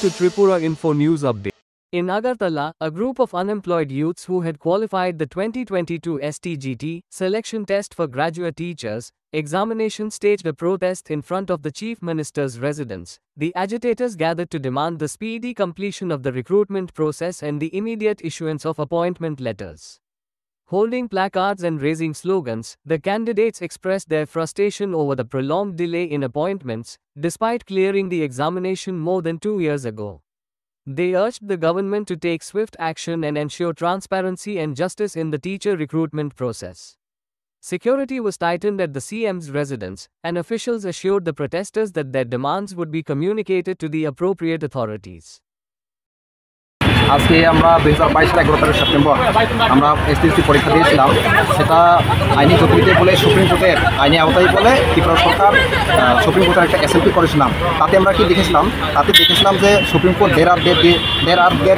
to Tripura Info News Update. In Agartala, a group of unemployed youths who had qualified the 2022 STGT selection test for graduate teachers examination staged a protest in front of the Chief Minister's residence. The agitators gathered to demand the speedy completion of the recruitment process and the immediate issuance of appointment letters. Holding placards and raising slogans, the candidates expressed their frustration over the prolonged delay in appointments, despite clearing the examination more than 2 years ago. They urged the government to take swift action and ensure transparency and justice in the teacher recruitment process. Security was tightened at the CM's residence, and officials assured the protesters that their demands would be communicated to the appropriate authorities. আজকে আমরা 2022 সালে 11 September আমরা STC পরীক্ষা দিয়েছিলাম। সেটা আইনি জটিলতা বলে সুপ্রিম কোর্টের আইনি আওতায় বলে ত্রিপুরা সরকার সুপ্রিম কোর্টের একটা এসএলপি করেছিলাম। তাতে আমরা কি দেখেছিলাম যে সুপ্রিম কোর্ট দের আর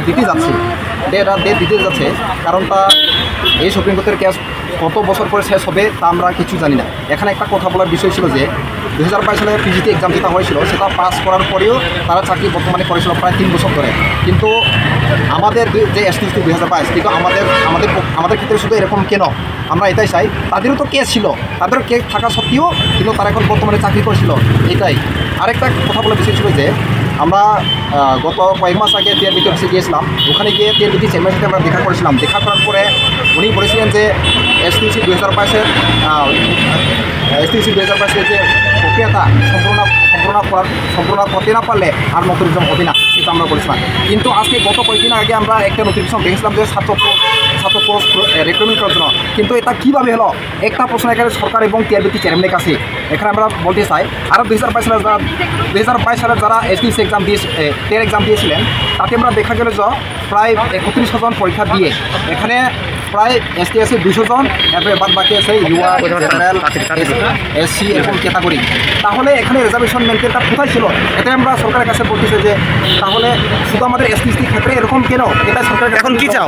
দিতে যাচ্ছে কারণটা এই সুপ্রিম কোর্টের কেস কত বছর পরে শেষ হবে তা আমরা কিছু জানি না। এখানে একটা কথা বলার বিষয় ছিল যে 2022 সালে পিজিটি এক্সাম যেটা হয়েছিল সেটা পাস করার পরেও তারা চাকরি বর্তমানে করেছিল প্রায় 3 বছর ধরে। কিন্তু আমাদের যে এসটিসি 2022 কিন্তু আমাদের ক্ষেত্রে শুধু এরকম কেন আমরা এটাই চাই, তাদেরও তো কেস ছিল, তাদের কেস থাকা সত্ত্বেও কিন্তু তারা এখন বর্তমানে চাকরি করেছিল। এটাই আরেকটা কথা বলার বিষয় ছিল যে আমরা গত কয়েক মাস আগে টিআরবিতে অফিসে গিয়েছিলাম। ওখানে গিয়ে টিআরবিটি চেয়ারম্যানের সাথে আমরা দেখা করেছিলাম। দেখা করার পরে উনি বলেছিলেন যে এসটিসি 2022-এর যে প্রক্রিয়াটা সম্পূর্ণ করতে না পারলে আর নতুন এক্সাম হবে না, সেটা আমরা বলেছিলাম। কিন্তু আজকে গত কয়েকদিন আগে আমরা একটা নোটিফিকেশন দেখেছিলাম যে ছাত্র পোস্ট রিক্রুটমেন্ট করার জন্য। কিন্তু এটা কীভাবে হলো একটা প্রশ্ন এখানে সরকার এবং টিআরবিটি চেয়ারম্যানের কাছে। এখানে আমরা বলতে চাই আরও 2022 সালে যারা এসটিসি এক্সাম দিয়েছিলেন তাতে আমরা দেখা গেল যে প্রায় 31,000 জন পরীক্ষা দিয়ে এখানে প্রায় এসটিএসসি 200 জন, এরপরে বাদ বাকি আছে ইউআ, জেনারেল, এসসি এরকম ক্যাটাগরি। তাহলে এখানে রিজার্ভেশন মেনটেনটা কোথায় ছিল? এটা আমরা সরকারের কাছে বলতেছি যে তাহলে শুধু আমাদের এসটিএসসি ক্ষেত্রে এরকম কেন? এটা সরকারের এখন কি চাও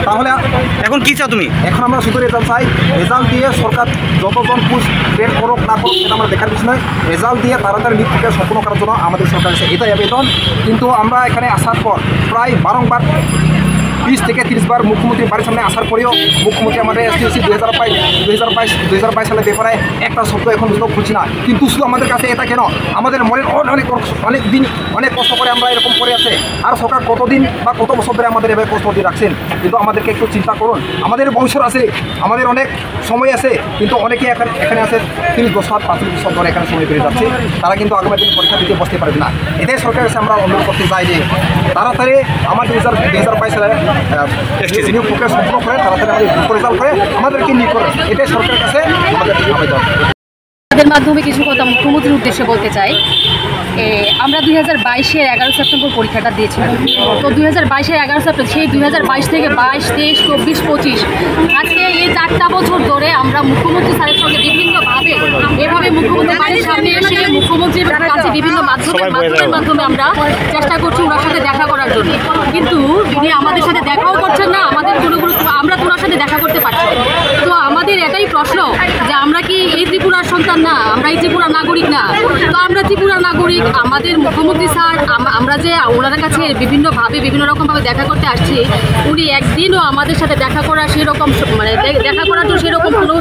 তাহলে এখন কি চাও তুমি? এখন আমরা শুধু রেজাল্ট চাই। রেজাল্ট দিয়ে সরকার যতজন পোস্ট বের করুক না করুক সেটা আমরা দেখার বিষয় নয়। রেজাল্ট দিয়ে তাড়াতাড়ি নিট প্রক্রিয়া সম্পূর্ণ করার জন্য আমাদের সরকার কাছে এটাই আবেদন। কিন্তু আমরা এখানে আসার পর প্রায় বারংবার 20 থেকে 30 বার মুখ্যমন্ত্রীর বাড়ির সামনে আসার পরেও মুখ্যমন্ত্রী আমাদের এসটিসি 2022 সালের ব্যাপারে একটা শব্দ এখন খুঁজছি না। কিন্তু শুধু আমাদের কাছে এটা কেন? আমাদের মনের অনেক দিন অনেক কষ্ট করে আমরা এরকম করে আছে। আর সরকার কতদিন বা কত বছর ধরে আমাদের এভাবে কষ্ট দিয়ে রাখছেন? কিন্তু আমাদেরকে একটু চিন্তা করুন। আমাদের বয়স আছে, আমাদের অনেক সময় আছে, কিন্তু অনেকে এখানে আছে 30 বছর 35 বছর ধরে এখানে সময় পেয়ে যাচ্ছে। তারা কিন্তু আগামী দিন পরীক্ষা দিতে বসতে পারবে না। এটাই সরকারের কাছে আমরা অনুরোধ করতে চাই যে তাড়াতাড়ি আমাদের 2022 সালে নিয়োগ প্রক্রিয়া সম্পূর্ণ করে তাড়াতাড়ি আমাদের রেজাল্ট করে আমাদেরকে নিয়োগ করে। এটাই সরকারের কাছে আমাদের আবেদন। তাদের মাধ্যমে কিছু কথা মুখ্যমন্ত্রীর উদ্দেশ্যে বলতে চাই। আমরা 2022-এর 11 সেপ্টেম্বর পরীক্ষাটা দিয়েছিলাম। তো 2022-এর 11 সেপ্টেম্বর সেই 2022 থেকে 22, 23, 24, 25 আজকে এই 4টা বছর ধরে আমরা মুখ্যমন্ত্রী স্যারের সঙ্গে বিভিন্নভাবে এভাবে মুখ্যমন্ত্রীর বাড়ির সামনে এসে মুখ্যমন্ত্রীর কাছে বিভিন্ন মাধ্যমে আমরা চেষ্টা করছি ওনার সাথে দেখা করার জন্য। কিন্তু উনি আমাদের সাথে দেখাও করছেন না, আমরা ওনার সাথে দেখা করতে পারছি না। তো আমাদের এটাই প্রশ্ন যে আমরা কি এই ত্রিপুরার সন্তান না? আমরা এই ত্রিপুরার নাগরিক না? তো আমরা ত্রিপুরার নাগরিক, আমাদের মুখ্যমন্ত্রী স্যার আমরা যে ওনার কাছে বিভিন্ন রকমভাবে দেখা করতে আসছি, উনি একদিনও আমাদের সাথে দেখা করার সেরকম দেখা করার জন্য সেরকম কোনো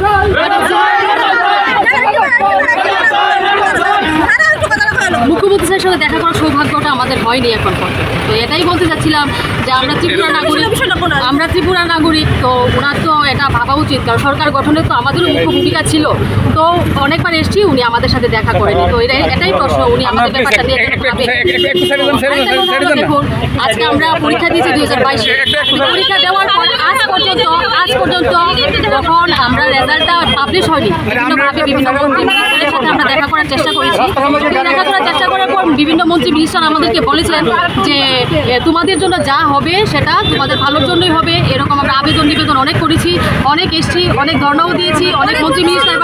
মুখ্যমন্ত্রী স্যারের সাথে দেখা করার সৌভাগ্যটা আমাদের হয়নি এখন পর্যন্ত। তো এটাই বলতে চাচ্ছিলাম যে আমরা ত্রিপুরা নাগরিক, তো ওনার তো এটা ভাবা উচিত, কারণ সরকার গঠনে তো আমাদেরও মুখ্য ভূমিকা ছিল। তো অনেকবার এসছি, উনি আমাদের সাথে দেখা করেনি। তো এটাই প্রশ্ন, উনি আমাদের ব্যাপারটা নিয়ে দেখুন। আজকে আমরা পরীক্ষা দিয়েছি 2022-এ। পরীক্ষা দেওয়ার পর আজ পর্যন্ত যখন আমরা রেজাল্টটা পাবলিশ হয়নি, বিভিন্ন মন্ত্রী মিনিস্টারের সাথে আমরা দেখা করার চেষ্টা করেছি। দেখা করার চেষ্টা করার পর বিভিন্ন মন্ত্রী মিনিস্টার আমাদেরকে বলেছেন যে তোমাদের জন্য যা হবে সেটা তোমাদের ভালোর জন্যই হবে। এরকম আমরা আবেদন নিবেদন অনেক করেছি, অনেক এসছি, অনেক ধর্ণাও দিয়েছি, অনেক মন্ত্রী মিনিস্টার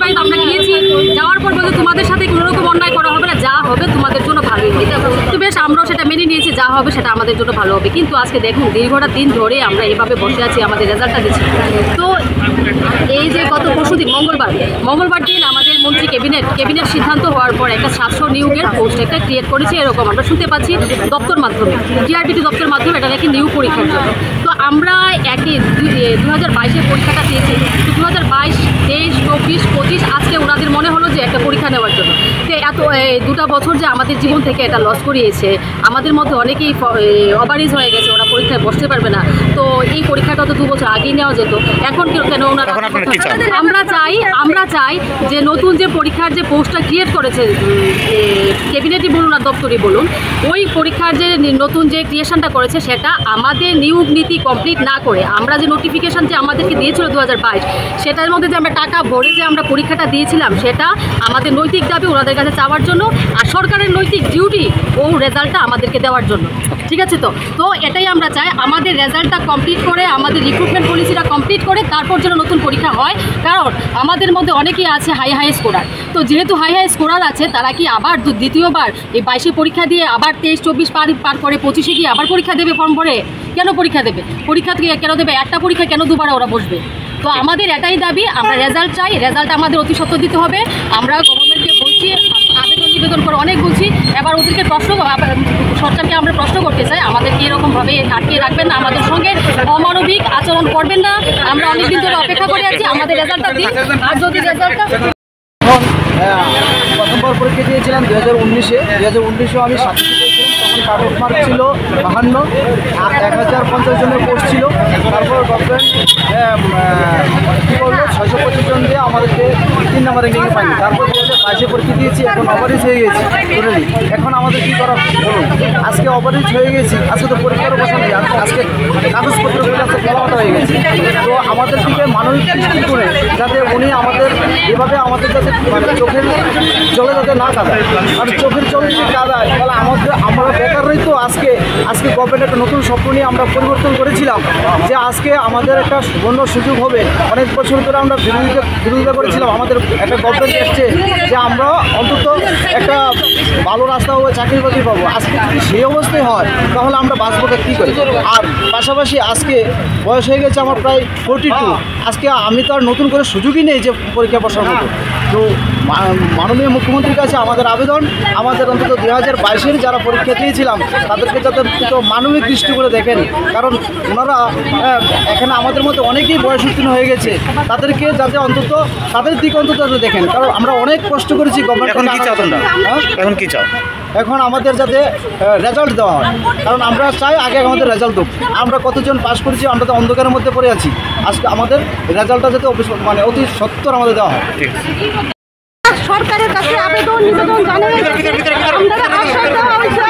বাড়িতে আমরা গিয়েছি। যাওয়ার পর বলে তোমাদের সাথে কোনোরকম অন্যায় করা হবে না, যা হবে তোমাদের জন্য ভালোই হবে। তো বেশ আমরাও সেটা মেনে নিয়েছি, যা হবে সেটা আমাদের জন্য ভালো হবে। কিন্তু আজকে দেখুন দীর্ঘটা দিন ধরে আমরা এভাবে বসে আছি, আমাদের রেজাল্টটা দিচ্ছি। তো এই যে গত পরশুদিন মঙ্গলবার দিন আমাদের মুখ্যমন্ত্রী ক্যাবিনেট সিদ্ধান্ত হওয়ার পর একটা 700 নিয়োগের পোস্ট একটা ক্রিয়েট করেছে, এরকম আমরা শুনতে পাচ্ছি দপ্তর মাধ্যমে, টিআরবিটি দপ্তর মাধ্যমে এটা নাকি নিয়োগ পরীক্ষার জন্য। তো আমরা 2022-এর পরীক্ষাটা দিয়েছি, তো 2022, 23, 24, 25 আজকে ওনাদের মনে হলো যে একটা পরীক্ষা নেওয়ার জন্য। তো এত 2টা বছর যে আমাদের জীবন থেকে এটা লস করিয়েছে, আমাদের মধ্যে অনেকেই ওভারেজ হয়ে গেছে, ওরা পরীক্ষায় বসতে পারবে না। তো এই পরীক্ষাটা তো 2 বছর আগেই নেওয়া যেত, এখন কেন ওনারা? আমরা চাই যে নতুন যে পরীক্ষার যে পোস্টটা ক্রিয়েট করেছে ক্যাবিনেটই বলুন আর দপ্তরই বলুন, ওই পরীক্ষার যে নতুন যে ক্রিয়েশনটা করেছে সেটা আমাদের নিয়োগ নীতি কমপ্লিট না করে, আমরা যে নোটিফিকেশন যে আমাদেরকে দিয়েছিল 2022, সেটার মধ্যে যে আমরা টাকা ভরে যে আমরা পরীক্ষাটা দিয়েছিলাম, সেটা আমাদের নৈতিক দাবি ওনাদের কাছে চাওয়ার জন্য, আর সরকারের নৈতিক ডিউটি ও রেজাল্টটা আমাদেরকে দেওয়ার জন্য। ঠিক আছে? তো এটাই আমরা চাই, আমাদের রেজাল্টটা কমপ্লিট করে, আমাদের রিক্রুটমেন্ট পলিসিটা কমপ্লিট করে তারপর যেন নতুন পরীক্ষা হয়। কারণ আমাদের মধ্যে অনেকেই আছে হাই স্কোরার, তো যেহেতু হাই স্কোরার আছে, তারা কি আবার দ্বিতীয়বার এই 22-এ পরীক্ষা দিয়ে আবার 23-24 পার করে 25-এ গিয়ে আবার পরীক্ষা দেবে ফর্ম ভরে? কেন পরীক্ষা দেবে? পরীক্ষা কেন দেবে? একটা পরীক্ষা কেন দুবার ওরা বসবে? তো আমাদের এটাই দাবি, আমরা রেজাল্ট চাই, রেজাল্ট আমাদের অতি সত্ত্বর দিতে হবে। আমরা গভর্নমেন্টকে বলছি, নিবেদন করে অনেক বলছি, এবার ওদেরকে সরকারকে আমরা প্রশ্ন করতে চাই, আমাদেরকে এরকমভাবে আটকে রাখবেন না, আমাদের সঙ্গে অমানবিক আচরণ করবেন না। আমরা অনেকদিন ধরে অপেক্ষা করে আছি, আমাদের রেজাল্টটা দিন। আর যদি রেজাল্টটা প্রথমবার পরীক্ষা দিয়েছিলাম 2019-এ আমি 7 পেয়েছিলাম, তখন কাট অফ মার্ক ছিল 52, 1050 জনের পোস্ট ছিল। তারপর গভর্নমেন্ট কী করলো, 625 জন দিয়ে আমাদেরকে 3 নম্বর র্যাঙ্কিংয়ে পাইনি। তারপর 2022-এ পরীক্ষা দিয়েছি, এখন ওভারেজ হয়ে গেছি টোটালি। এখন আমাদের কী করা বলুন? আজকে ওভারেজ হয়ে গেছি, আজকে তো পরীক্ষার বসা নেই, আজকে কাগজপত্র আজকে ফলাফল হয়ে গেছে। তো আমাদের দিকে মানবিক দৃষ্টি করে যাতে উনি আমাদের এভাবে আমাদের যাতে চোখের জলে যাতে না কাঁদায়, আর চোখের জল যদি কাঁদায় তাহলে আমরা বেকারই তো আজকে গভর্নমেন্ট একটা নতুন স্বপ্ন নিয়ে আমরা পরিবর্তন করেছিলাম যে আজকে আমাদের একটা সুবর্ণ সুযোগ হবে। অনেক বছর ধরে আমরা বিরোধিতা করেছিলাম, আমাদের একটা গভর্নমেন্ট এসছে যে আমরা অন্তত একটা ভালো রাস্তা হবে, চাকরি বাকরি পাবো। আজকে যদি সেই অবস্থায় হয় তাহলে আমরা বাঁচবো কী করে? আর পাশাপাশি আজকে বয়স হয়ে গেছে আমার প্রায় 42, আজকে আমি তো আর নতুন করে সুযোগই নেই যে পরীক্ষা বসার মতো। তো মাননীয় মুখ্যমন্ত্রীর কাছে আমাদের আবেদন, আমাদের অন্তত 2022-এর যারা পরীক্ষা দিয়েছিলাম তাদেরকে যাতে মানবিক দৃষ্টি করে দেখেন, কারণ ওনারা এখানে আমাদের মধ্যে অনেকেই বয়স উত্তীর্ণ হয়ে গেছে, তাদেরকে যাতে অন্তত তাদের দিকে অন্তত দেখেন, কারণ আমরা অনেক কষ্ট করেছি গভর্নমেন্ট। এখন কি চাও? এখন আমাদের যাতে রেজাল্ট দেওয়া হয়, কারণ আমরা চাই আগে আমাদের রেজাল্ট হোক। আমরা কতজন পাস করেছি, আমরা তো অন্ধকারের মধ্যে পড়ে আছি, আজকে আমাদের রেজাল্টটা যাতে অতি সত্বর আমাদের দেওয়া হয়। সরকারের কাছে আবেদন নিবেদন জানিয়ে আমরা আশা দেওয়া হয়েছে,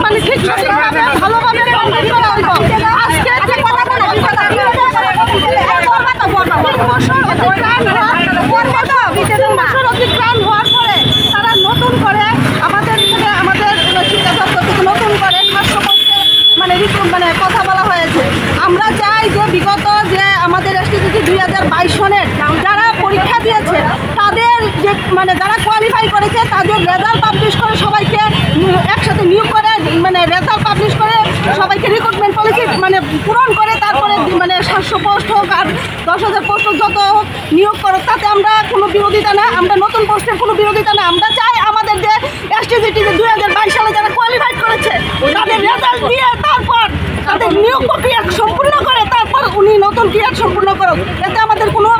মানে ঠিকভাবে ভালোভাবে আজকে অতিক্রাম হওয়ার পরে তারা নতুন করে আমাদের নতুন করে মানে কথা বলা হয়েছে। আমরা চাই যে বিগত যে আমাদের এসটিজিটি 2022 সনের যারা পরীক্ষা দিয়েছে তাদের যে মানে যারা কোয়ালিফাই করেছে তাদের রেজাল্ট পাবলিশ করে সবাইকে একসাথে নিয়োগ করে, মানে রেজাল্ট পাবলিশ করে সবাইকে রিক্রুটমেন্ট পলিসি মানে পূরণ করে, তারপরে মানে 700 পোস্ট হোক আর 10,000 পোস্ট হোক, যত হোক নিয়োগ করো, তাতে আমরা কোনো বিরোধিতা না, আমরা নতুন পোস্টের কোনো বিরোধিতা না। আমরা চাই আমাদের যে এসটিজিটি 2022 সালে যারা কোয়ালিফাই করেছে তাদের রেজাল্ট দিয়ে তারপর তাদের নিয়োগ প্রক্রিয়া সম্পূর্ণ করে তারপর উনি নতুন ক্রিয়া সম্পূর্ণ করুক, এতে আমাদের কোনো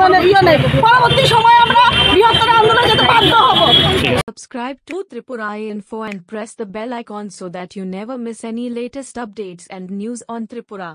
মানে ইয়ে নেই। পরবর্তী সময়ে আমরা বৃহত্তর আন্দোলনে যেতে বাধ্য হব। Subscribe to Tripura Info and press the bell icon so that you never miss any latest updates and news on Tripura.